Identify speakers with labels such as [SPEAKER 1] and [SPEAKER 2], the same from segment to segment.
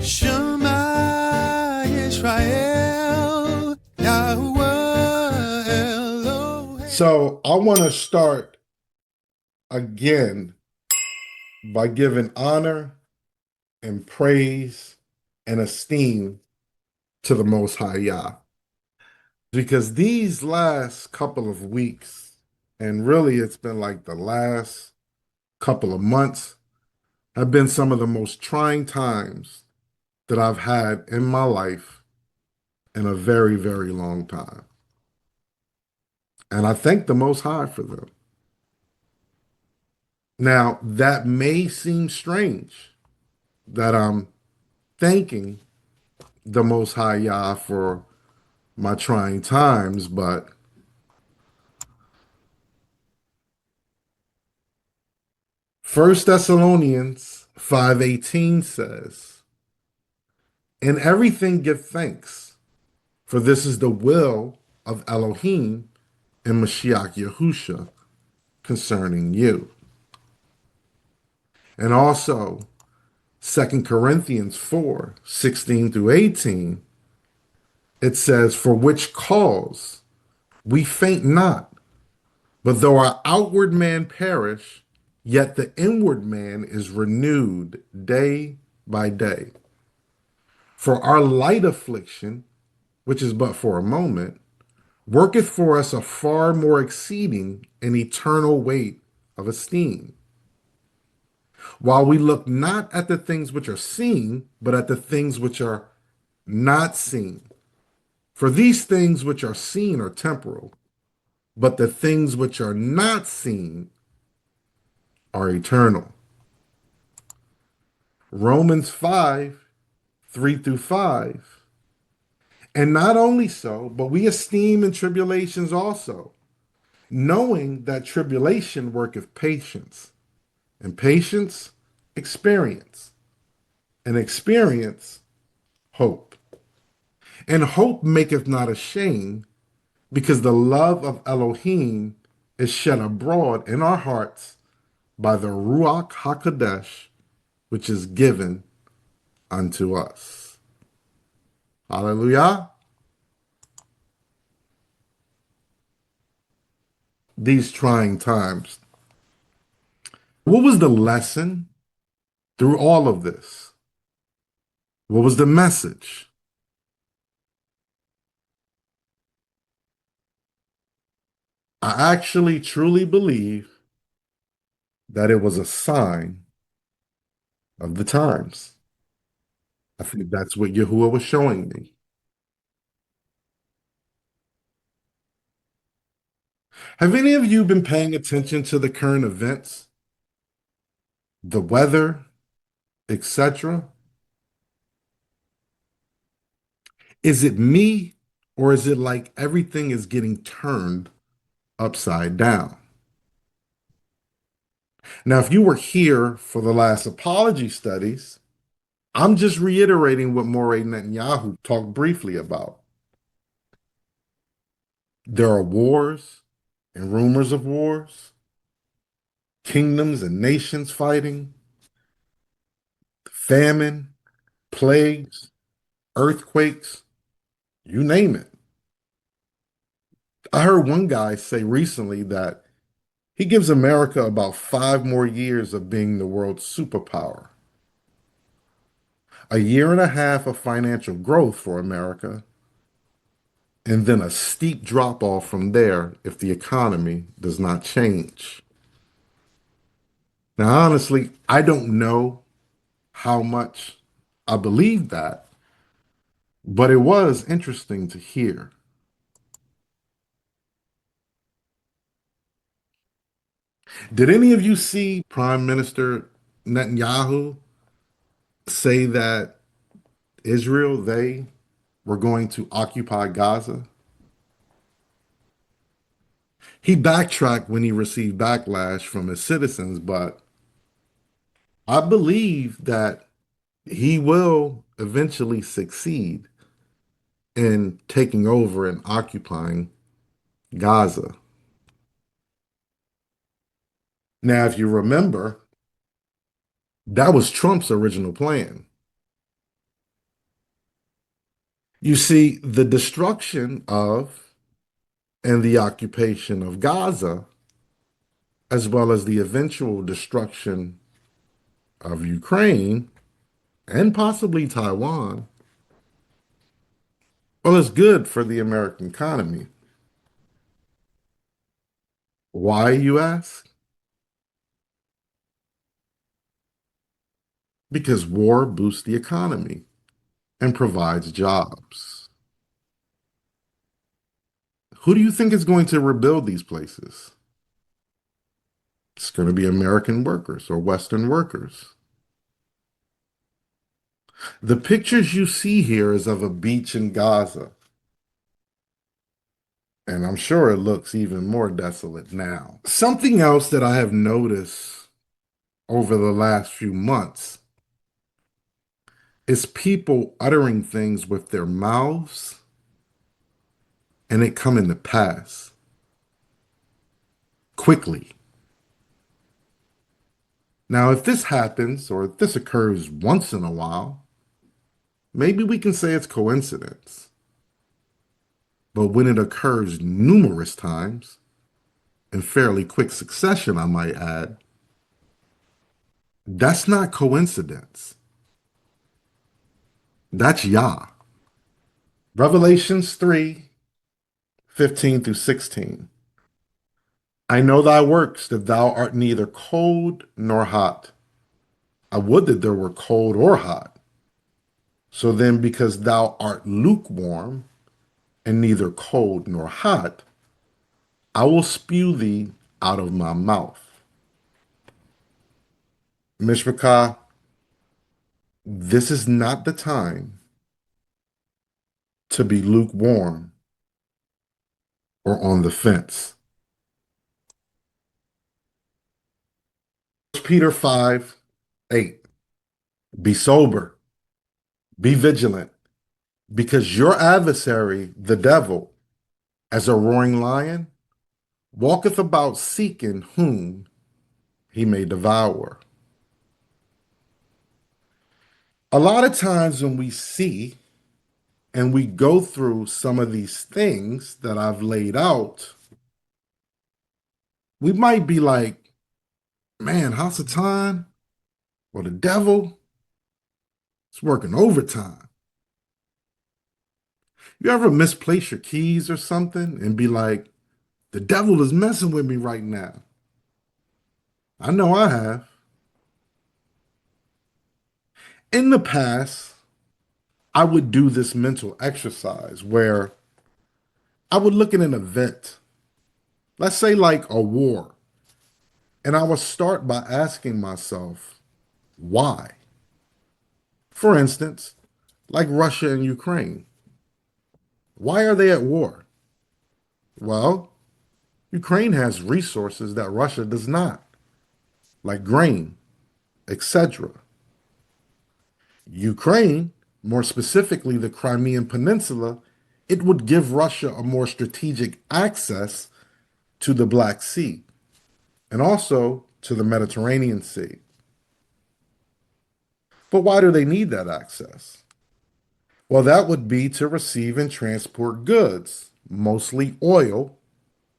[SPEAKER 1] Shema Israel, Yahweh Elohim.
[SPEAKER 2] So I want to start again by giving honor and praise and esteem to the Most High Yah. Because these last couple of weeks, and really it's been like the last couple of months, have been some of the most trying times that I've had in my life in a very, very long time. And I thank the Most High for them. Now, that may seem strange that I'm thanking the Most High Yah for my trying times, but First Thessalonians 5:18 says, "In everything give thanks, for this is the will of Elohim and Mashiach Yahusha concerning you." And also Second Corinthians 4:16 through 18, it says, "For which cause we faint not, but though our outward man perish, yet the inward man is renewed day by day. For our light affliction, which is but for a moment, worketh for us a far more exceeding and eternal weight of esteem. While we look not at the things which are seen, but at the things which are not seen. For these things which are seen are temporal, but the things which are not seen are eternal." Romans 5:3 through 5. "And not only so, but we esteem in tribulations also, knowing that tribulation worketh patience, and patience, experience, and experience, hope. And hope maketh not ashamed, because the love of Elohim is shed abroad in our hearts by the Ruach HaKodesh, which is given unto us." Hallelujah. These trying times. What was the lesson through all of this? What was the message? I actually truly believe that it was a sign of the times. I think that's what Yahuwah was showing me. Have any of you been paying attention to the current events, the weather, etc.? Is it me, or is it like everything is getting turned upside down? Now, if you were here for the last apology studies, I'm just reiterating what Moreh Netanyahu talked briefly about. There are wars and rumors of wars, kingdoms and nations fighting, famine, plagues, earthquakes, you name it. I heard one guy say recently that he gives America about 5 more years of being the world's superpower. A year and a half of financial growth for America, and then a steep drop off from there if the economy does not change. Now, honestly, I don't know how much I believe that, but it was interesting to hear. Did any of you see Prime Minister Netanyahu say that Israel, they were going to occupy Gaza? He backtracked when he received backlash from his citizens, but I believe that he will eventually succeed in taking over and occupying Gaza. Now, if you remember, That was Trump's original plan. You see, the destruction of and the occupation of Gaza, as well as the eventual destruction of Ukraine and possibly Taiwan, well, it's good for the American economy. Why, you ask? Because war boosts the economy and provides jobs. Who do you think is going to rebuild these places? It's going to be American workers or Western workers. The pictures you see here is of a beach in Gaza, and I'm sure it looks even more desolate now. Something else that I have noticed over the last few months is people uttering things with their mouths and it coming to pass quickly. Now, if this happens or if this occurs once in a while, maybe we can say it's coincidence. But when it occurs numerous times, in fairly quick succession, I might add, that's not coincidence. That's Yah. Revelations 3:15 through 16. I know thy works, that thou art neither cold nor hot. I would that there were cold or hot. So then, because thou art lukewarm and neither cold nor hot, I will spew thee out of my mouth. Mishpachah, this is not the time to be lukewarm or on the fence. Peter 5:8. Be sober, be vigilant, because your adversary, the devil, as a roaring lion, walketh about seeking whom he may devour. A lot of times when we see and we go through some of these things that I've laid out, we might be like, man, Hasatan or the devil is working overtime. You ever misplace your keys or something and be like, the devil is messing with me right now? I know I have. In the past, I would do this mental exercise where I would look at an event, let's say like a war, and I would start by asking myself, why? For instance, like Russia and Ukraine. Why are they at war? Well, Ukraine has resources that Russia does not, like grain, etc. Ukraine, more specifically the Crimean Peninsula, it would give Russia a more strategic access to the Black Sea and also to the Mediterranean Sea. But why do they need that access? Well, that would be to receive and transport goods, mostly oil,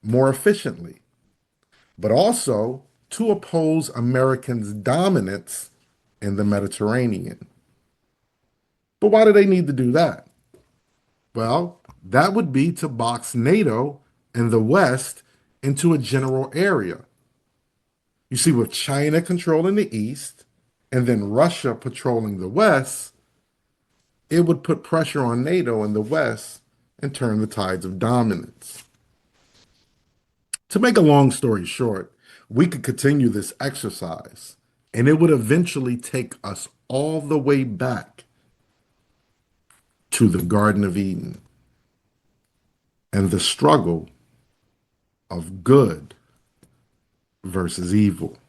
[SPEAKER 2] more efficiently, but also to oppose Americans' dominance in the Mediterranean. But why do they need to do that? Well, that would be to box NATO and the West into a general area. You see, with China controlling the East and then Russia patrolling the West, it would put pressure on NATO and the West and turn the tides of dominance. To make a long story short, we could continue this exercise, and it would eventually take us all the way back to the Garden of Eden and the struggle of good versus evil.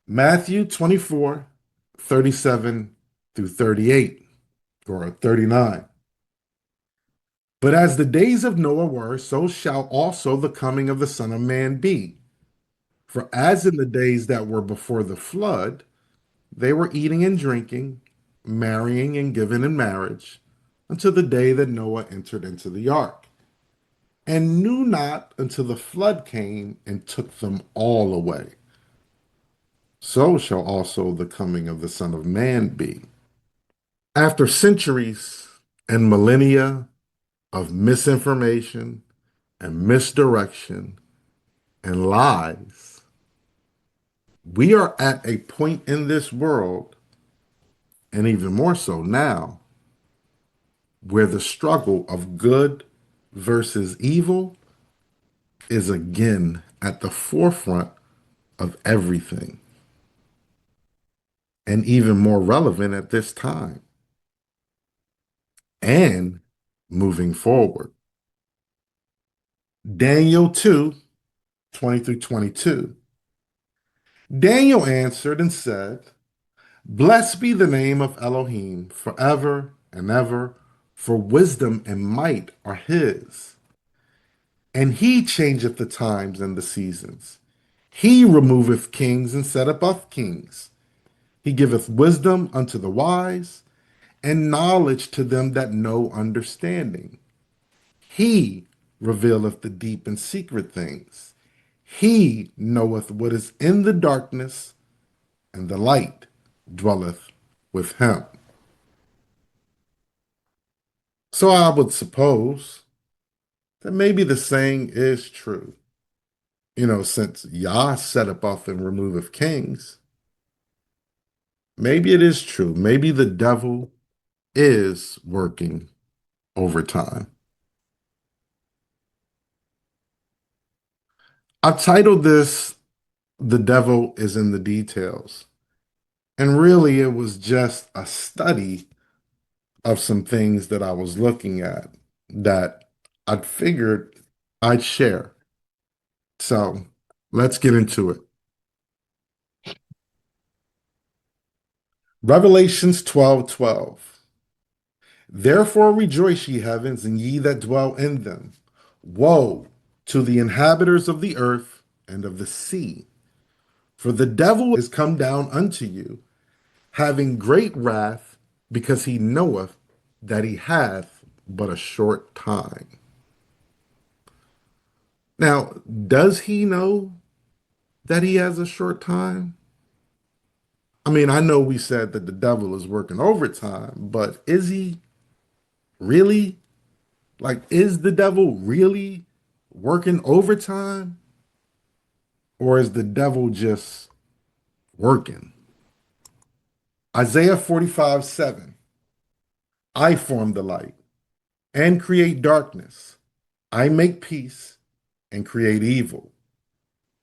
[SPEAKER 2] Matthew 24:37 through 38 or 39. But as the days of Noah were, so shall also the coming of the Son of Man be. For as in the days that were before the flood, they were eating and drinking, marrying and giving in marriage, until the day that Noah entered into the ark, and knew not until the flood came and took them all away. So shall also the coming of the Son of Man be. After centuries and millennia of misinformation and misdirection and lies, we are at a point in this world, and even more so now, where the struggle of good versus evil is again at the forefront of everything, and even more relevant at this time and moving forward. Daniel 2:20 through 22. Daniel answered and said, blessed be the name of Elohim forever and ever, for wisdom and might are his. And he changeth the times and the seasons. He removeth kings and setteth up kings. He giveth wisdom unto the wise, and knowledge to them that know understanding. He revealeth the deep and secret things. He knoweth what is in the darkness, and the light dwelleth with him. So I would suppose that maybe the saying is true. Since Yah setteth up and removeth kings, maybe it is true. Maybe the devil is working overtime. I titled this The Devil is in the Details. And really, it was just a study of some things that I was looking at that I'd figured I'd share. So let's get into it. Revelations 12:12. Therefore rejoice, ye heavens, and ye that dwell in them. Woe to the inhabitants of the earth and of the sea, for the devil is come down unto you, having great wrath, because he knoweth that he hath but a short time. Now, does he know that he has a short time? I mean, I know we said that the devil is working overtime, but is he really? Like, is the devil really working overtime? Or is the devil just working? Isaiah 45:7. I form the light and create darkness. I make peace and create evil.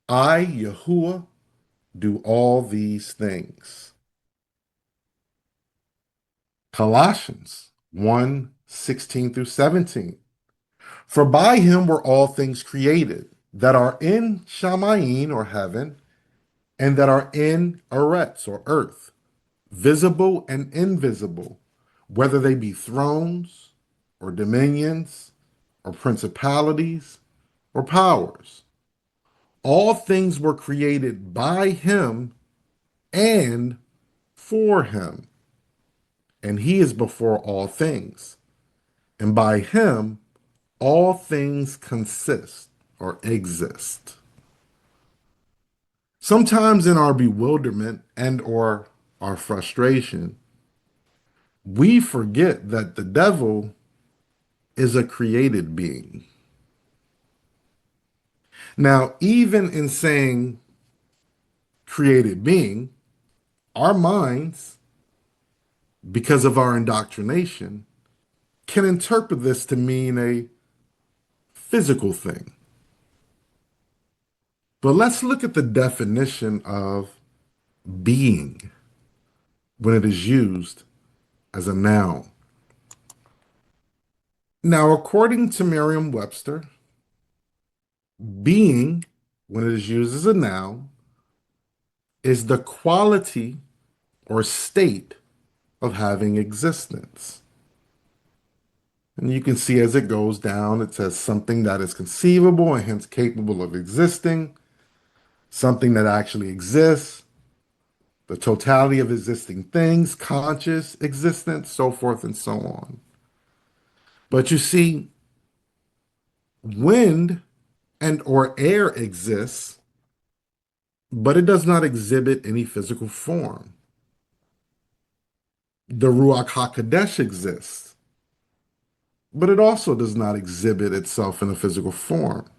[SPEAKER 2] I, Yahuwah, do all these things. Colossians 1:16 through 17. For by him were all things created that are in Shamayim or heaven, and that are in Eretz or earth, visible and invisible, whether they be thrones or dominions or principalities or powers. All things were created by him and for him, and he is before all things. And by him, all things consist or exist. Sometimes in our bewilderment and or our frustration, we forget that the devil is a created being. Now, even in saying created being, our minds, because of our indoctrination, can interpret this to mean a physical thing. But let's look at the definition of being when it is used as a noun. Now, according to Merriam-Webster, being, when it is used as a noun, is the quality or state of having existence. And you can see as it goes down, it says something that is conceivable and hence capable of existing, something that actually exists, the totality of existing things, conscious existence, so forth and so on. But you see, wind and or air exists, but it does not exhibit any physical form. The Ruach HaKodesh exists, but it also does not exhibit itself in a physical form.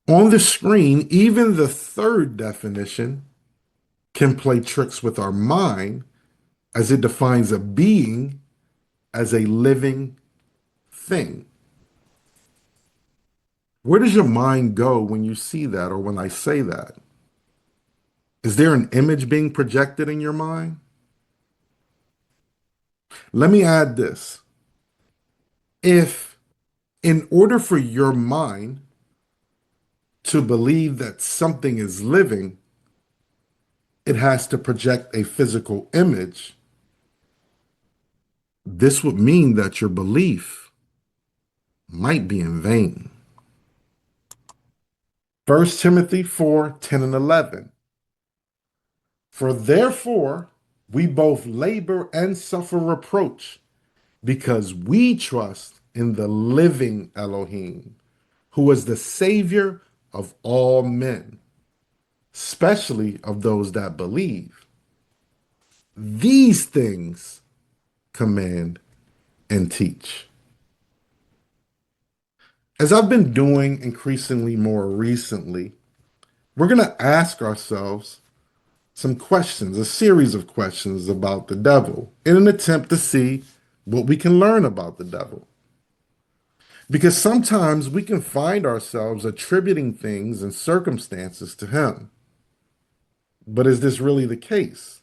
[SPEAKER 2] On the screen, even the third definition can play tricks with our mind as it defines a being as a living thing. Where does your mind go when you see that or when I say that? Is there an image being projected in your mind? Let me add this. If, in order for your mind to believe that something is living, it has to project a physical image, this would mean that your belief might be in vain. 1 Timothy 4:10 and 11. For therefore we both labor and suffer reproach because we trust in the living Elohim, who is the Savior of all men, especially of those that believe. These things command and teach. As I've been doing increasingly more recently, we're going to ask ourselves some questions, a series of questions about the devil in an attempt to see what we can learn about the devil. Because sometimes we can find ourselves attributing things and circumstances to him. But is this really the case?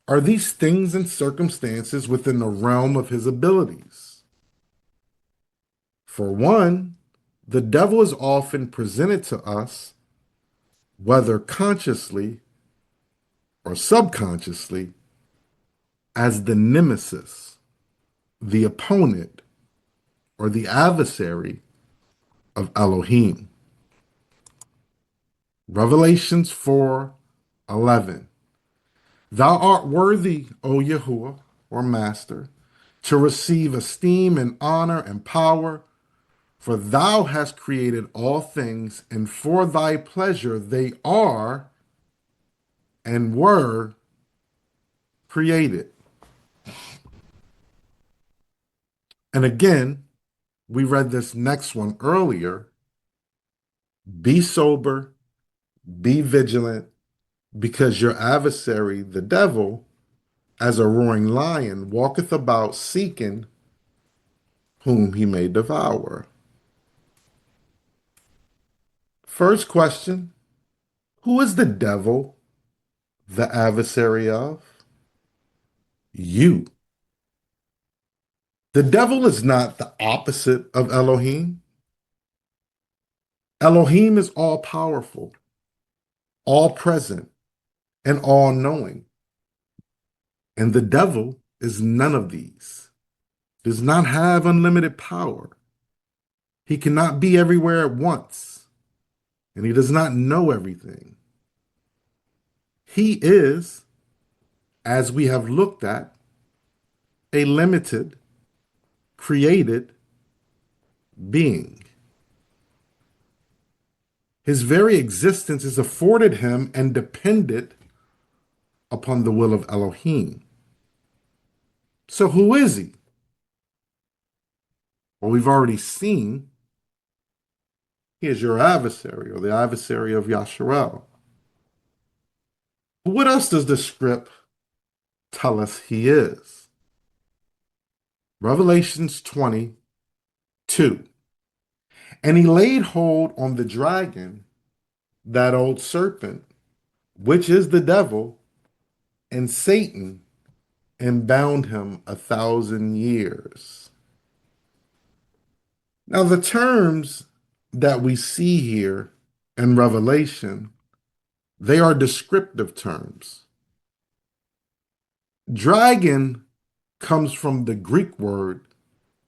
[SPEAKER 2] Are these things and circumstances within the realm of his abilities? For one, the devil is often presented to us, whether consciously or subconsciously, as the nemesis, the opponent, or the adversary of Elohim. Revelations 4:11. Thou art worthy, O Yahuwah, or Master, to receive esteem and honor and power, for thou hast created all things, and for thy pleasure they are and were created. And again, we read this next one earlier. Be sober, be vigilant, because your adversary, the devil, as a roaring lion, walketh about seeking whom he may devour. First question, who is the devil the adversary of? You. The devil is not the opposite of Elohim. Elohim is all powerful, all present, and all knowing. And the devil is none of these, does not have unlimited power. He cannot be everywhere at once, and he does not know everything. He is, as we have looked at, a limited, created being. His very existence is afforded him and dependent upon the will of Elohim. So who is he? Well, we've already seen he is your adversary or the adversary of Yasharel. What else does the script tell us he is? Revelations 22. And he laid hold on the dragon, that old serpent, which is the devil, and Satan, and bound him 1,000 years. Now, the terms that we see here in Revelation, they are descriptive terms. Dragon comes from the Greek word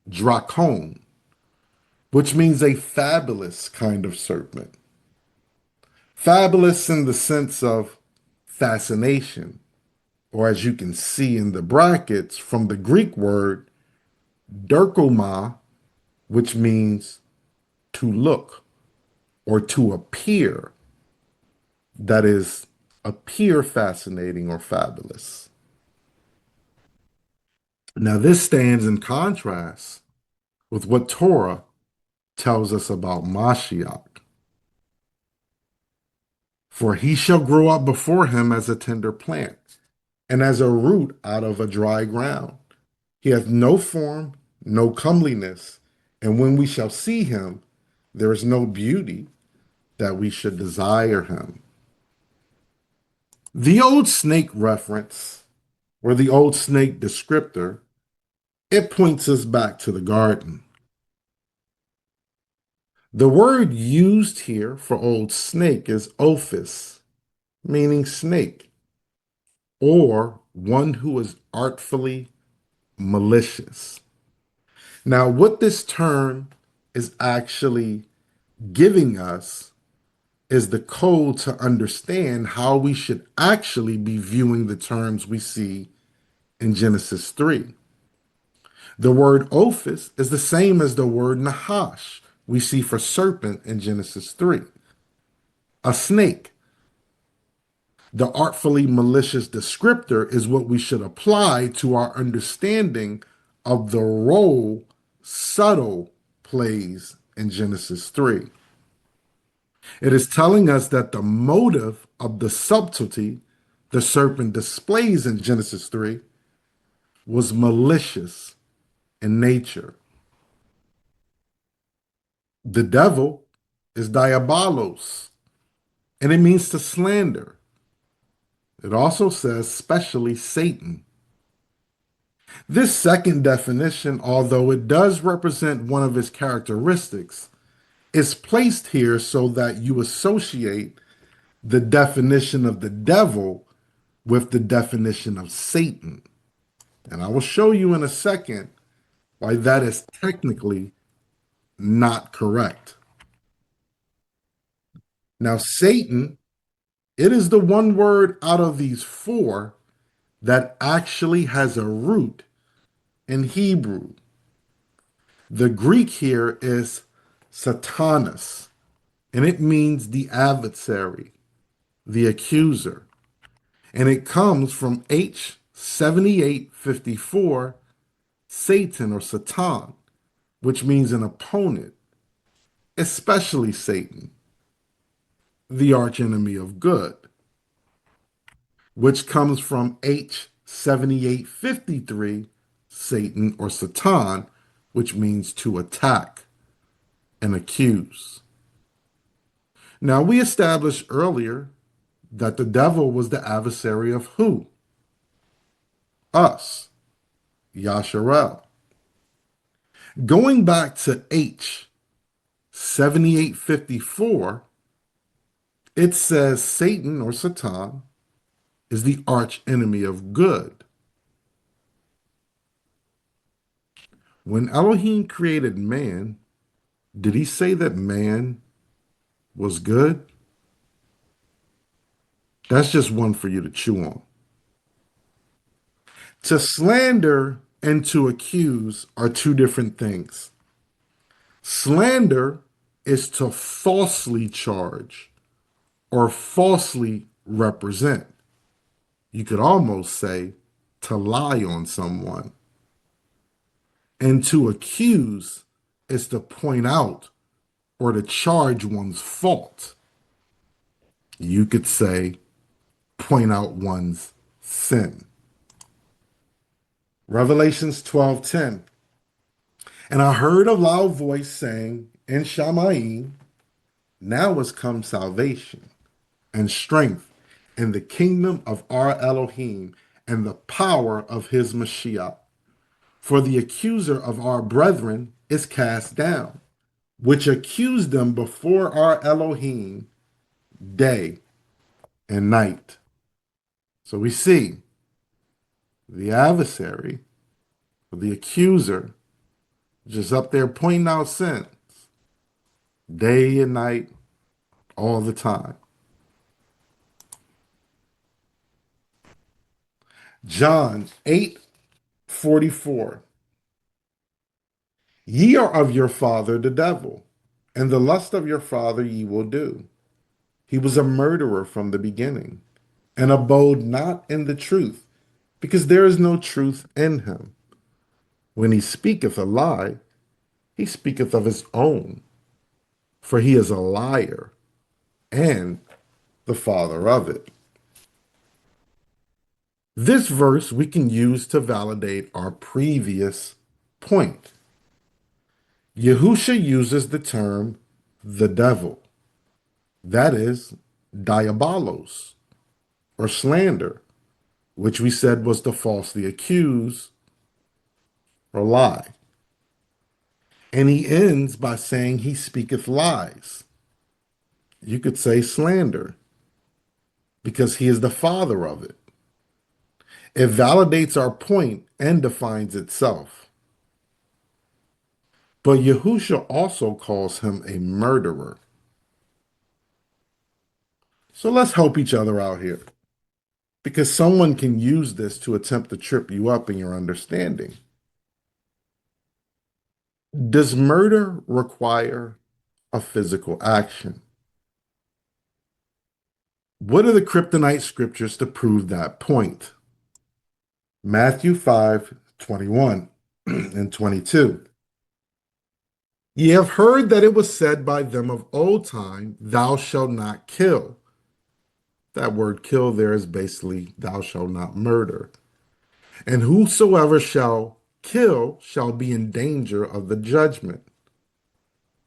[SPEAKER 2] drakon, which means a fabulous kind of serpent. Fabulous in the sense of fascination, or as you can see in the brackets from the Greek word derkoma, which means to look or to appear, that is, appear fascinating or fabulous. Now, this stands in contrast with what Torah tells us about Mashiach. For he shall grow up before him as a tender plant, and as a root out of a dry ground. He hath no form, no comeliness, and when we shall see him, there is no beauty that we should desire him. The old snake reference, or the old snake descriptor, it points us back to the garden. The word used here for old snake is ophis, meaning snake, or one who is artfully malicious. Now, what this term is actually giving us is the code to understand how we should actually be viewing the terms we see in Genesis 3. The word ophis is the same as the word nahash we see for serpent in Genesis 3, a snake. The artfully malicious descriptor is what we should apply to our understanding of the role subtle plays in Genesis 3. It is telling us that the motive of the subtlety the serpent displays in Genesis 3 was malicious in nature. The devil is diabolos, and it means to slander. It also says, specially Satan. This second definition, although it does represent one of his characteristics, is placed here so that you associate the definition of the devil with the definition of Satan. And I will show you in a second why that is technically not correct. Now, Satan, it is the one word out of these four that actually has a root in Hebrew. The Greek here is Satanas, and it means the adversary, the accuser. And it comes from H7854, Satan or Satan, which means an opponent, especially Satan, the archenemy of good, which comes from H7853, Satan or Satan, which means to attack and accuse. Now, we established earlier that the devil was the adversary of who? Us, Yasharel. Going back to H7854, it says Satan or Satan is the arch enemy of good. When Elohim created man, did he say that man was good? That's just one for you to chew on. To slander and to accuse are two different things. Slander is to falsely charge or falsely represent. You could almost say to lie on someone. And to accuse is to point out or to charge one's fault. You could say point out one's sin. Revelations 12:10. And I heard a loud voice saying in Shamayim, now is come salvation and strength in the kingdom of our Elohim and the power of his Mashiach. For the accuser of our brethren is cast down, which accused them before our Elohim day and night. So we see the adversary, the accuser, just up there pointing out sins day and night, all the time. John 8:44. Ye are of your father the devil, and the lust of your father ye will do. He was a murderer from the beginning, and abode not in the truth, because there is no truth in him. When he speaketh a lie, he speaketh of his own, for he is a liar and the father of it. This verse we can use to validate our previous point. Yahusha uses the term the devil, that is, diabolos, or slander, which we said was to falsely accuse or lie. And he ends by saying he speaketh lies. You could say slander, because he is the father of it. It validates our point and defines itself. But Yahusha also calls him a murderer. So let's help each other out here, because someone can use this to attempt to trip you up in your understanding. Does murder require a physical action? What are the kryptonite scriptures to prove that point? Matthew 5:21 and 22. Ye have heard that it was said by them of old time, thou shalt not kill. That word kill there is basically, thou shalt not murder. And whosoever shall kill shall be in danger of the judgment.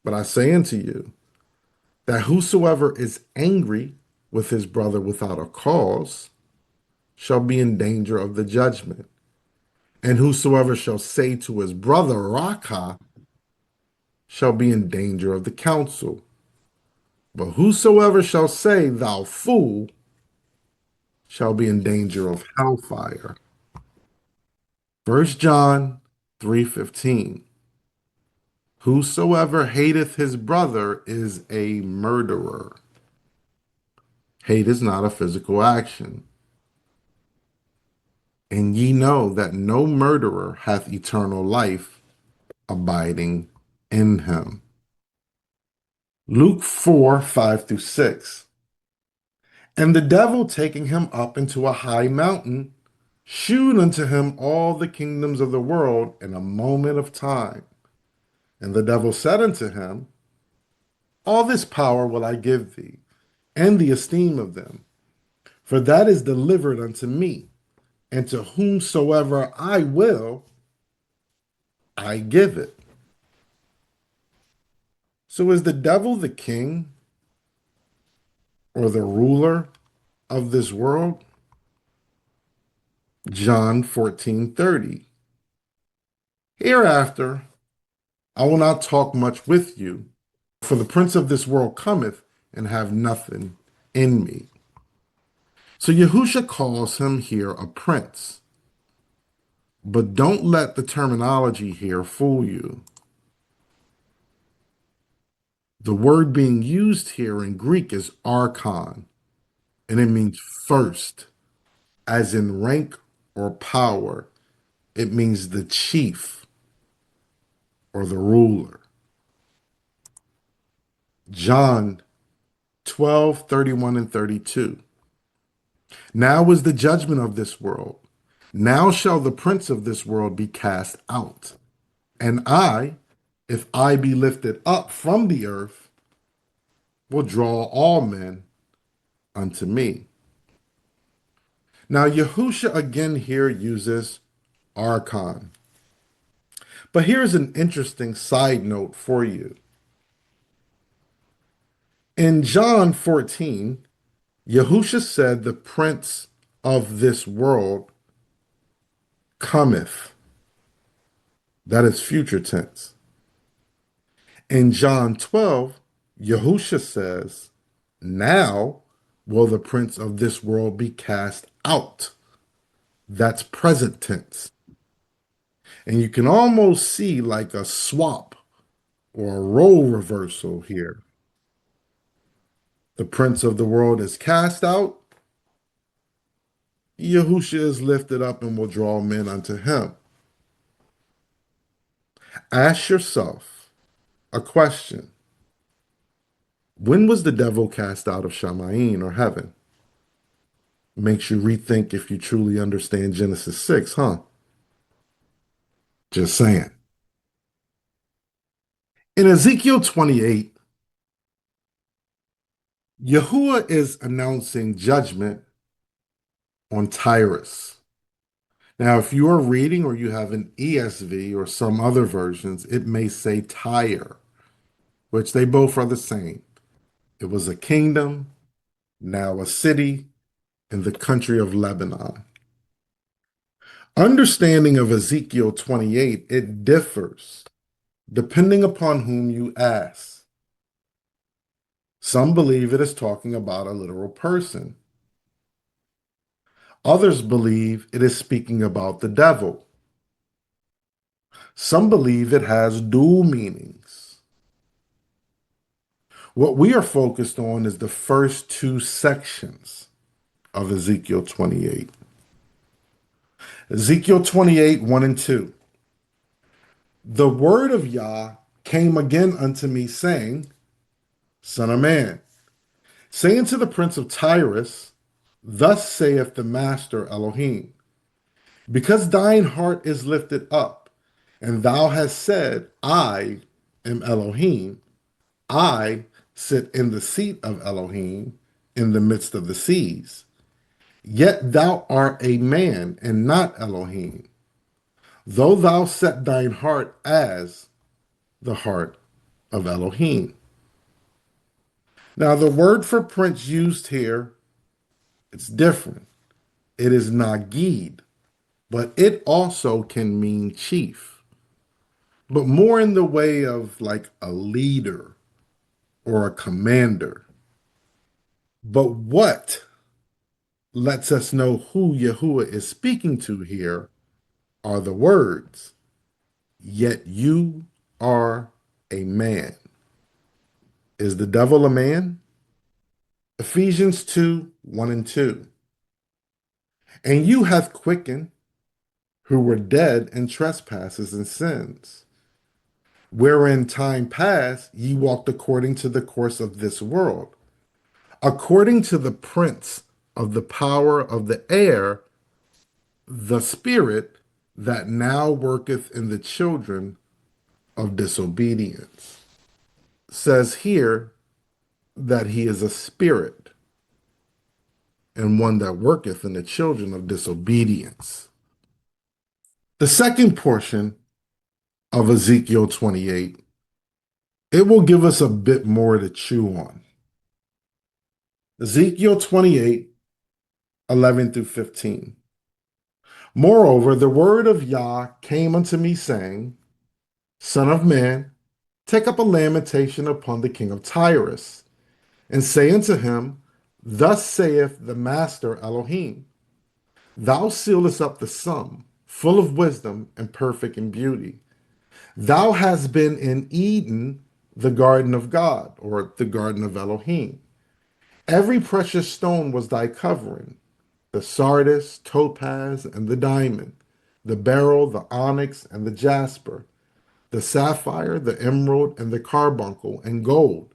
[SPEAKER 2] But I say unto you, that whosoever is angry with his brother without a cause shall be in danger of the judgment. And whosoever shall say to his brother, Raka, shall be in danger of the council. But whosoever shall say, Thou fool, shall be in danger of hellfire. 1 John 3:15. Whosoever hateth his brother is a murderer. Hate is not a physical action. And ye know that no murderer hath eternal life abiding in him. Luke 4:5-6. And the devil taking him up into a high mountain, shewed unto him all the kingdoms of the world in a moment of time. And the devil said unto him, All this power will I give thee, and the esteem of them, for that is delivered unto me, and to whomsoever I will, I give it. So is the devil the king or the ruler of this world? John 14:30. Hereafter I will not talk much with you, for the prince of this world cometh and have nothing in me. So Yahusha calls him here a prince. But don't let the terminology here fool you. The word being used here in Greek is archon, and it means first, as in rank or power. It means the chief or the ruler. John 12:31 and 32. Now is the judgment of this world. Now shall the prince of this world be cast out. And I, if I be lifted up from the earth, will draw all men unto me. Now, Yahusha again here uses archon. But here's an interesting side note for you. In John 14, Yahusha said the prince of this world cometh. That is future tense. In John 12, Yahusha says, Now will the prince of this world be cast out. That's present tense. And you can almost see like a swap or a role reversal here. The prince of the world is cast out, Yahusha is lifted up and will draw men unto him. Ask yourself a question. When was the devil cast out of Shamayim or heaven? Makes you rethink if you truly understand Genesis 6, huh? Just saying. In Ezekiel 28, Yahuwah is announcing judgment on Tyrus. Now, if you are reading or you have an ESV or some other versions, it may say Tyre, which they both are the same. It was a kingdom, now a city in the country of Lebanon. Understanding of Ezekiel 28, it differs depending upon whom you ask. Some believe it is talking about a literal person. Others believe it is speaking about the devil. Some believe it has dual meanings. What we are focused on is the first two sections of Ezekiel 28. Ezekiel 28, 1 and 2. The word of Yah came again unto me, saying, Son of man, saying to the prince of Tyrus, Thus saith the master Elohim, because thine heart is lifted up, and thou hast said, I am Elohim, I sit in the seat of Elohim in the midst of the seas. Yet thou art a man and not Elohim, though thou set thine heart as the heart of Elohim. Now, the word for prince used here, it's different. It is Nagid, but it also can mean chief, but more in the way of like a leader or a commander. But what lets us know who Yahuwah is speaking to here are the words, Yet you are a man. Is the devil a man? Ephesians 2, 1 and 2. And you hath quickened who were dead in trespasses and sins, wherein time past ye walked according to the course of this world, according to the prince of the power of the air, the spirit that now worketh in the children of disobedience. Says here that he is a spirit and one that worketh in the children of disobedience. The second portion of Ezekiel 28, it will give us a bit more to chew on. Ezekiel 28, 11 through 15. Moreover, the word of Yah came unto me, saying, Son of man, take up a lamentation upon the king of Tyrus, and say unto him, Thus saith the master Elohim, Thou sealest up the sum, full of wisdom and perfect in beauty. Thou hast been in Eden, the garden of God, or the garden of Elohim. Every precious stone was thy covering, the sardius, topaz, and the diamond, the beryl, the onyx, and the jasper, the sapphire, the emerald, and the carbuncle, and gold.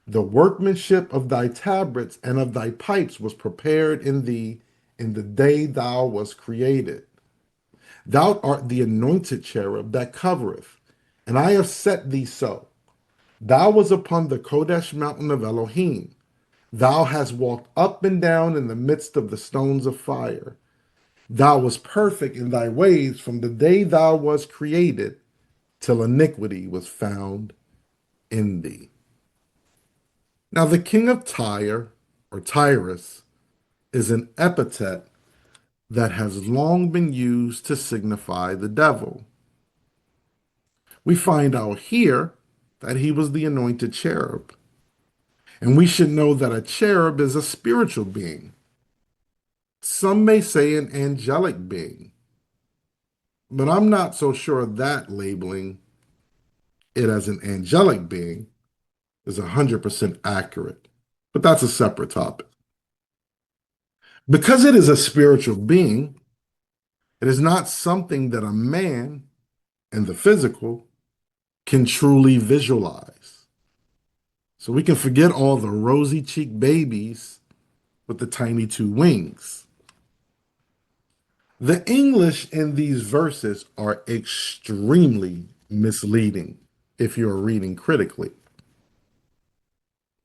[SPEAKER 2] The workmanship of thy tabrets and of thy pipes was prepared in thee in the day thou wast created. Thou art the anointed cherub that covereth, and I have set thee so. Thou was upon the Kodesh mountain of Elohim. Thou hast walked up and down in the midst of the stones of fire. Thou wast perfect in thy ways from the day thou wast created till iniquity was found in thee. Now, the king of Tyre, or Tyrus, is an epithet that has long been used to signify the devil. We find out here that he was the anointed cherub. And we should know that a cherub is a spiritual being. Some may say an angelic being, but I'm not so sure that labeling it as an angelic being is 100% accurate. But that's a separate topic. Because it is a spiritual being, it is not something that a man in the physical can truly visualize. So we can forget all the rosy cheeked babies with the tiny two wings. The English in these verses are extremely misleading if you're reading critically.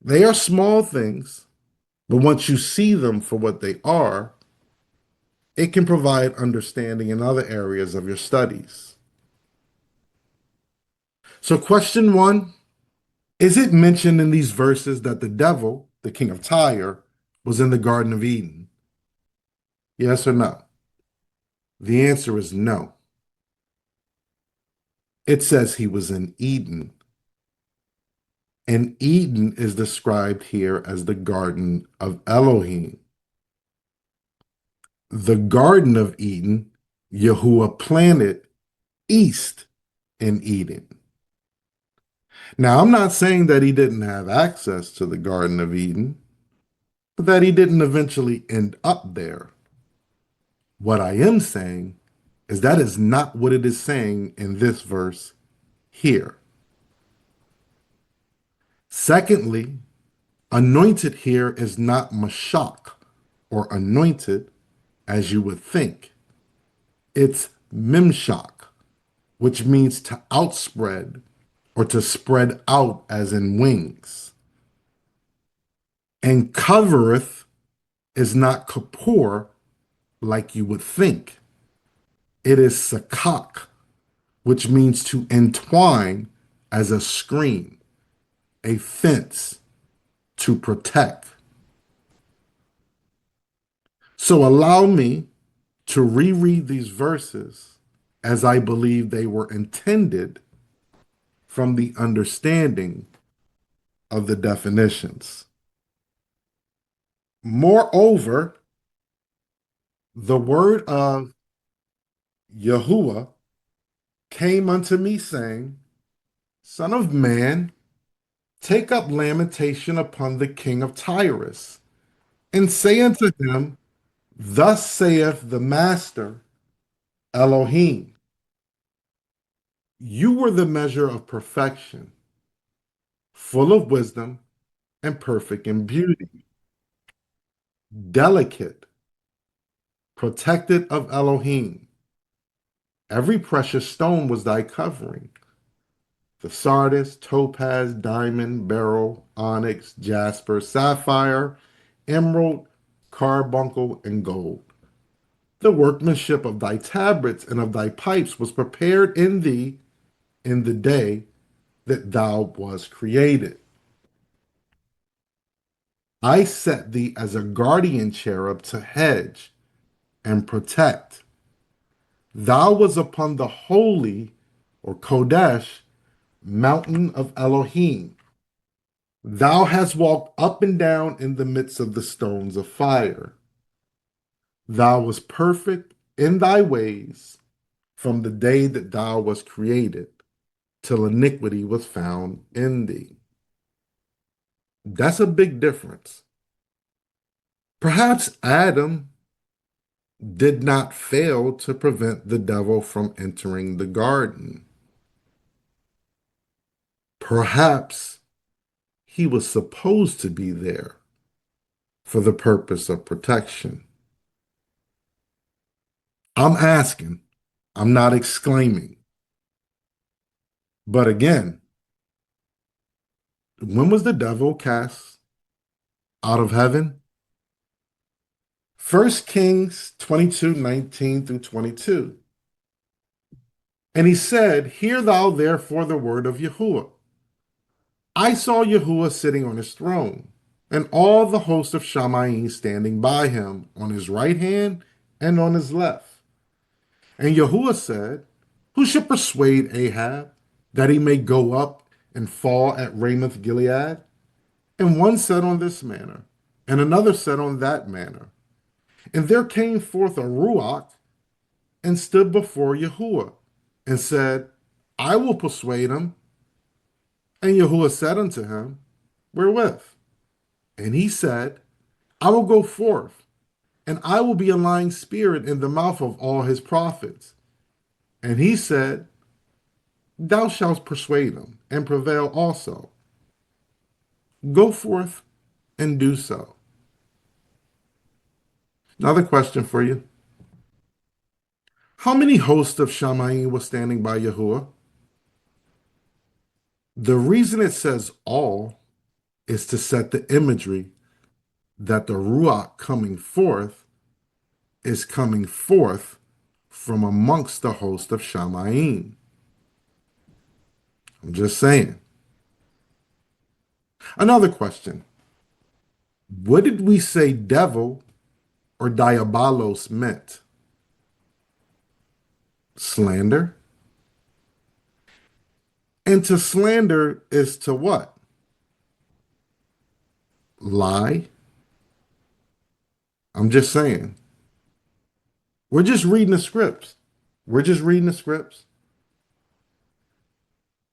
[SPEAKER 2] They are small things, but once you see them for what they are, it can provide understanding in other areas of your studies. So, question one, is it mentioned in these verses that the devil, the king of Tyre, was in the Garden of Eden? Yes or no? The answer is no. It says he was in Eden. And Eden is described here as the Garden of Elohim. The Garden of Eden, Yahuwah planted east in Eden. Now, I'm not saying that he didn't have access to the Garden of Eden, but that he didn't eventually end up there. What I am saying is that is not what it is saying in this verse here. Secondly, anointed here is not mashak or anointed as you would think. It's mimshak, which means to outspread or to spread out as in wings. And covereth is not kapor like you would think. It is sakak, which means to entwine as a screen, a fence to protect. So allow me to reread these verses as I believe they were intended from the understanding of the definitions. Moreover, the word of Yahuwah came unto me, saying, Son of man, take up lamentation upon the king of Tyrus, and say unto him, Thus saith the Master Elohim, you were the measure of perfection, full of wisdom and perfect in beauty, delicate, protected of Elohim. Every precious stone was thy covering, the sardis, topaz, diamond, beryl, onyx, jasper, sapphire, emerald, carbuncle, and gold. The workmanship of thy tabrets and of thy pipes was prepared in thee in the day that thou was created. I set thee as a guardian cherub to hedge and protect. Thou was upon the holy or Kodesh mountain of Elohim. Thou hast walked up and down in the midst of the stones of fire. Thou was perfect in thy ways from the day that thou was created, till iniquity was found in thee. That's a big difference. Perhaps Adam did not fail to prevent the devil from entering the garden. Perhaps he was supposed to be there for the purpose of protection. I'm asking, I'm not exclaiming. But again, when was the devil cast out of heaven? 1 Kings 22:19 through 22. And he said, Hear thou therefore the word of Yahuwah. I saw Yahuwah sitting on his throne, and all the host of Shamayim standing by him on his right hand and on his left. And Yahuwah said, Who shall persuade Ahab that he may go up and fall at Ramoth Gilead? And one said on this manner, and another said on that manner. And there came forth a Ruach and stood before Yahuwah and said, I will persuade him. And Yahuwah said unto him, Wherewith? And he said, I will go forth and I will be a lying spirit in the mouth of all his prophets. And he said, Thou shalt persuade him and prevail also. Go forth and do so. Another question for you. How many hosts of Shammai were standing by Yahuwah? The reason it says all is to set the imagery that the Ruach coming forth is coming forth from amongst the host of Shammai. I'm just saying. Another question. What did we say devil or diabolos meant? Slander? And to slander is to what? Lie? I'm just saying. We're just reading the scripts. We're just reading the scripts.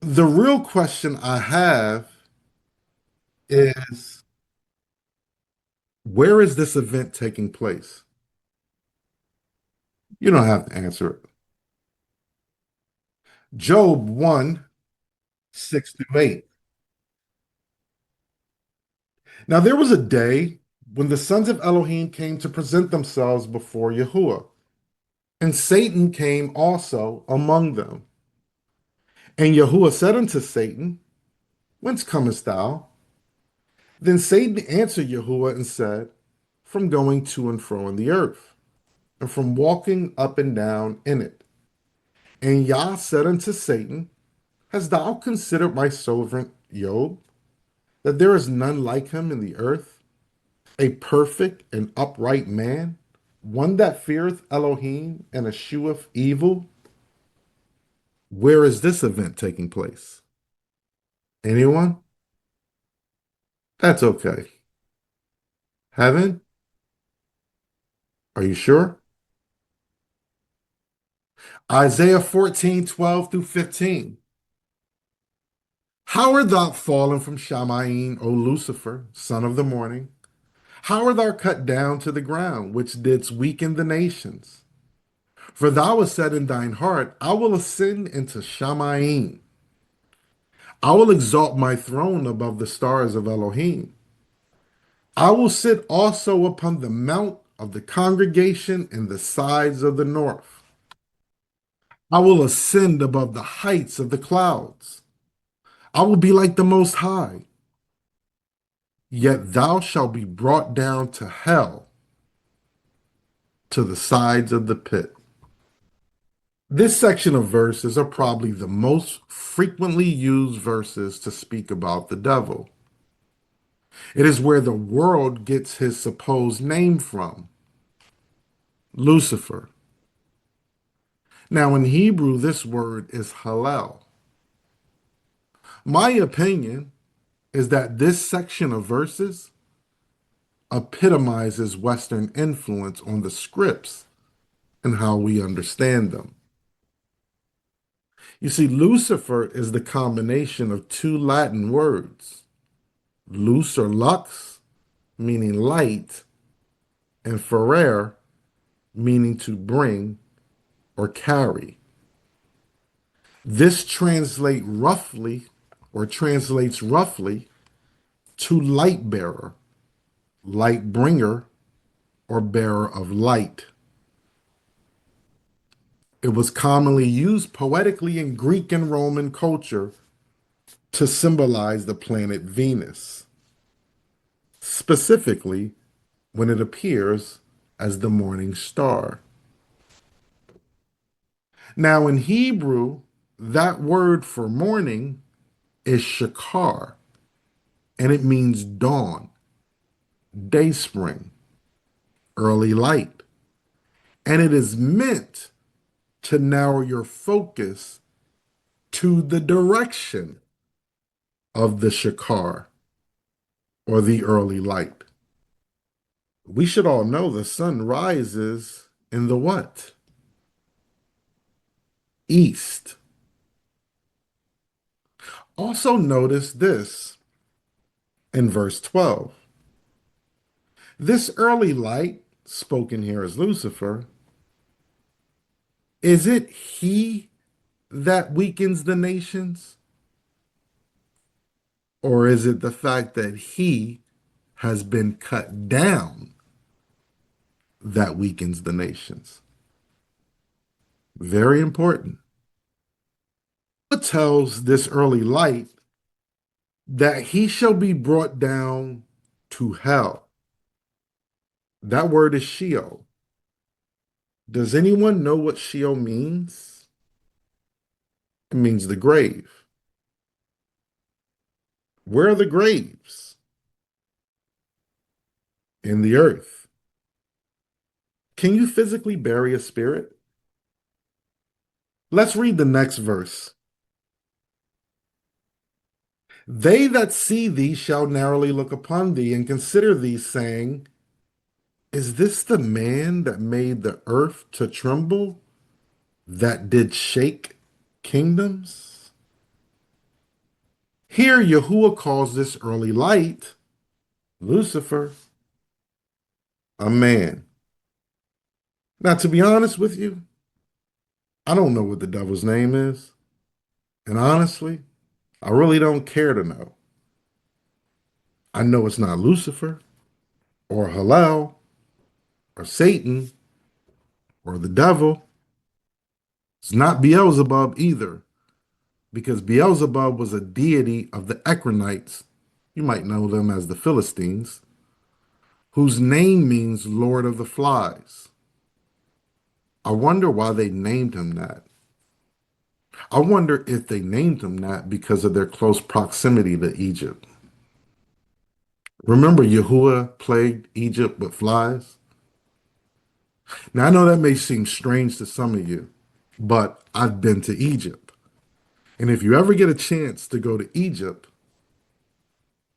[SPEAKER 2] The real question I have is where is this event taking place? You don't have to answer it. Job 1, 6 through 8. Now there was a day when the sons of Elohim came to present themselves before Yahuwah, and Satan came also among them. And Yahuwah said unto Satan, Whence comest thou? Then Satan answered Yahuwah and said, From going to and fro in the earth, and from walking up and down in it. And Yah said unto Satan, Hast thou considered my servant Job, that there is none like him in the earth, a perfect and upright man, one that feareth Elohim and escheweth evil? Where is this event taking place? Anyone? That's okay. Heaven? Are you sure? Isaiah 14:12 through 15. How art thou fallen from Shammai, O Lucifer, son of the morning? How art thou cut down to the ground, which didst weaken the nations? For thou hast said in thine heart, I will ascend into Shammai. I will exalt my throne above the stars of Elohim. I will sit also upon the mount of the congregation in the sides of the north. I will ascend above the heights of the clouds. I will be like the Most High. Yet thou shalt be brought down to hell, to the sides of the pit. This section of verses are probably the most frequently used verses to speak about the devil. It is where the world gets his supposed name from, Lucifer. Now, in Hebrew, this word is Hallel. My opinion is that this section of verses epitomizes Western influence on the scripts and how we understand them. You see, Lucifer is the combination of two Latin words, lux or lux, meaning light, and ferere, meaning to bring or carry. This translates roughly to light bearer, light bringer, or bearer of light. It was commonly used poetically in Greek and Roman culture to symbolize the planet Venus, specifically when it appears as the morning star. Now, in Hebrew, that word for morning is shakar, and it means dawn, day spring, early light. And it is meant to narrow your focus to the direction of the shakar or the early light. We should all know the sun rises in the what? East. Also notice this in verse 12. This early light spoken here as Lucifer, is it he that weakens the nations? Or is it the fact that he has been cut down that weakens the nations? Very important. It tells this early light that he shall be brought down to hell. That word is Sheol. Does anyone know what Sheol means? It means the grave. Where are the graves? In the earth. Can you physically bury a spirit? Let's read the next verse. They that see thee shall narrowly look upon thee and consider thee, saying, is this the man that made the earth to tremble, that did shake kingdoms? Here, Yahuwah calls this early light, Lucifer, a man. Now, to be honest with you, I don't know what the devil's name is. And honestly, I really don't care to know. I know it's not Lucifer or Hallel or Satan or the devil. It's not Beelzebub either, because Beelzebub was a deity of the Ekronites. You might know them as the Philistines, whose name means Lord of the Flies. I wonder why they named him that. I wonder if they named him that because of their close proximity to Egypt. Remember, Yahuwah plagued Egypt with flies? Now, I know that may seem strange to some of you, but I've been to Egypt. And if you ever get a chance to go to Egypt,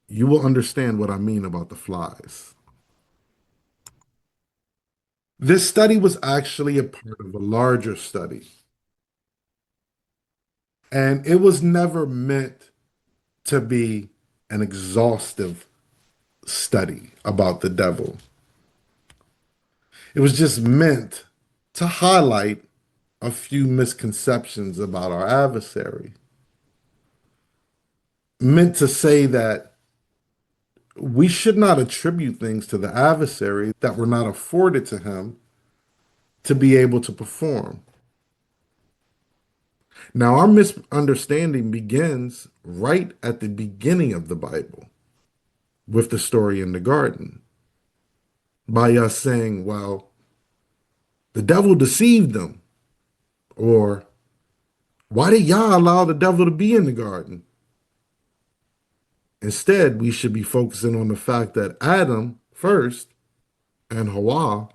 [SPEAKER 2] you will understand what I mean about the flies. This study was actually a part of a larger study, and it was never meant to be an exhaustive study about the devil. It was just meant to highlight a few misconceptions about our adversary, meant to say that we should not attribute things to the adversary that were not afforded to him to be able to perform. Now, our misunderstanding begins right at the beginning of the Bible with the story in the garden by us saying, well, the devil deceived them, or why did Yah allow the devil to be in the garden? Instead, we should be focusing on the fact that Adam first and Hawa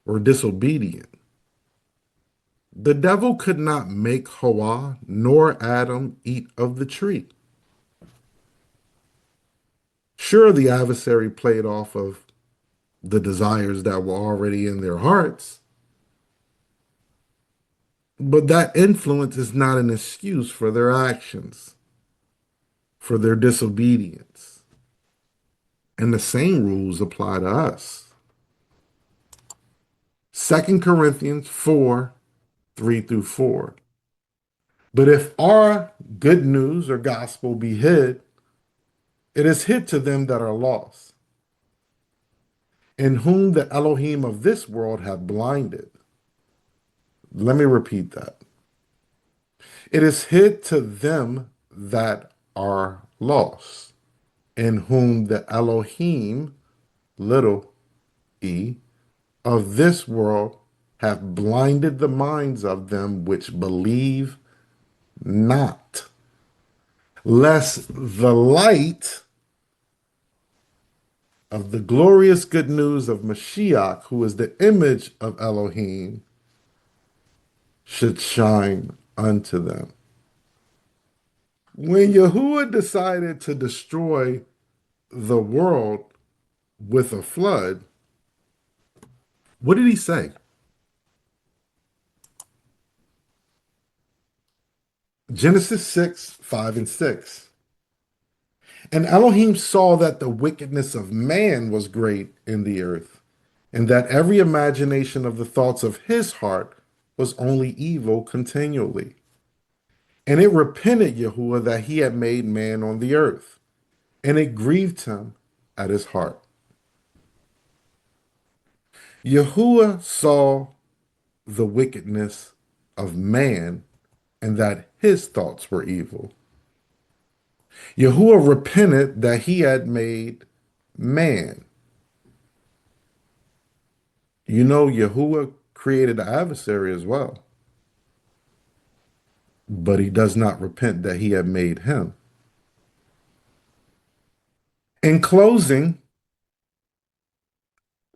[SPEAKER 2] were disobedient. The devil could not make Hawa nor Adam eat of the tree. Sure, the adversary played off of the desires that were already in their hearts, but that influence is not an excuse for their actions, for their disobedience. And the same rules apply to us. 2 Corinthians 4, 3 through 4. But if our good news or gospel be hid, it is hid to them that are lost, in whom the Elohim of this world have blinded. Let me repeat that. It is hid to them that are lost, in whom the Elohim, little e, of this world have blinded the minds of them which believe not, lest the light of the glorious good news of Mashiach, who is the image of Elohim, should shine unto them. When Yahuwah decided to destroy the world with a flood, what did he say? Genesis 6, 5 and 6. And Elohim saw that the wickedness of man was great in the earth, and that every imagination of the thoughts of his heart was only evil continually. And it repented Yahuwah that he had made man on the earth, and it grieved him at his heart. Yahuwah saw the wickedness of man and that his thoughts were evil. Yahuwah repented that he had made man. You know, Yahuwah created the adversary as well, but he does not repent that he had made him. In closing,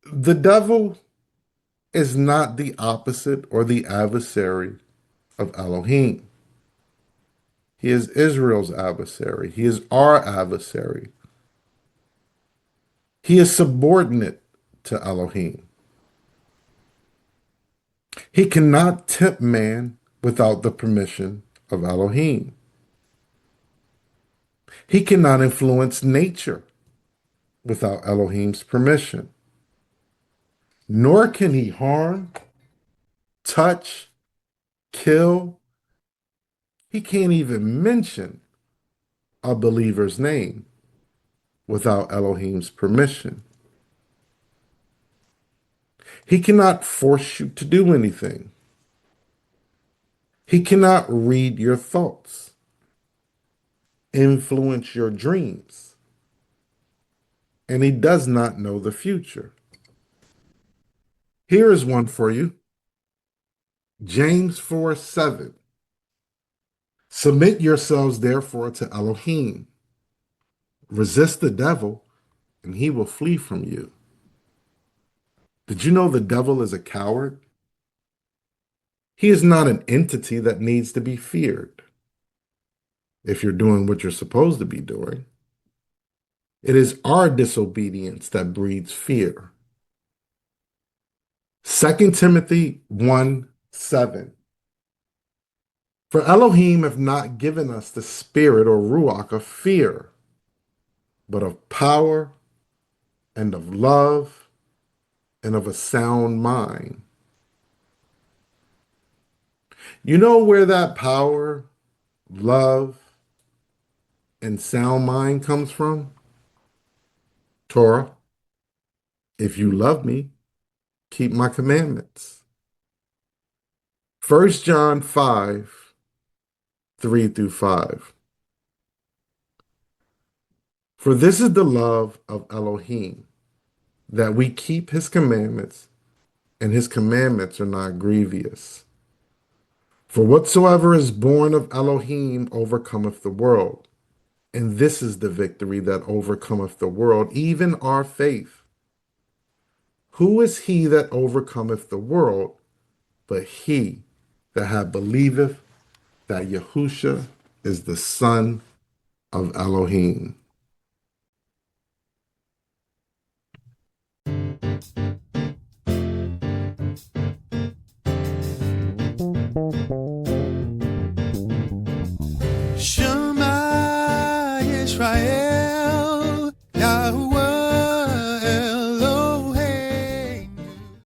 [SPEAKER 2] the devil is not the opposite or the adversary of Elohim. He is Israel's adversary. He is our adversary. He is subordinate to Elohim. He cannot tempt man without the permission of Elohim. He cannot influence nature without Elohim's permission. Nor can he harm, touch, kill. He can't even mention a believer's name without Elohim's permission. He cannot force you to do anything. He cannot read your thoughts, influence your dreams, and he does not know the future. Here is one for you. James 4:7. Submit yourselves therefore to Elohim. Resist the devil, and he will flee from you. Did you know the devil is a coward? He is not an entity that needs to be feared if you're doing what you're supposed to be doing. It is our disobedience that breeds fear. 2 Timothy 1:7. For Elohim have not given us the spirit or ruach of fear, but of power and of love and of a sound mind. You know where that power, love, and sound mind comes from? Torah. If you love me, keep my commandments. 1 John 5:3-5. For this is the love of Elohim, that we keep his commandments, and his commandments are not grievous. For whatsoever is born of Elohim overcometh the world. And this is the victory that overcometh the world, even our faith. Who is he that overcometh the world but he that hath believeth that Yahusha is the Son of Elohim?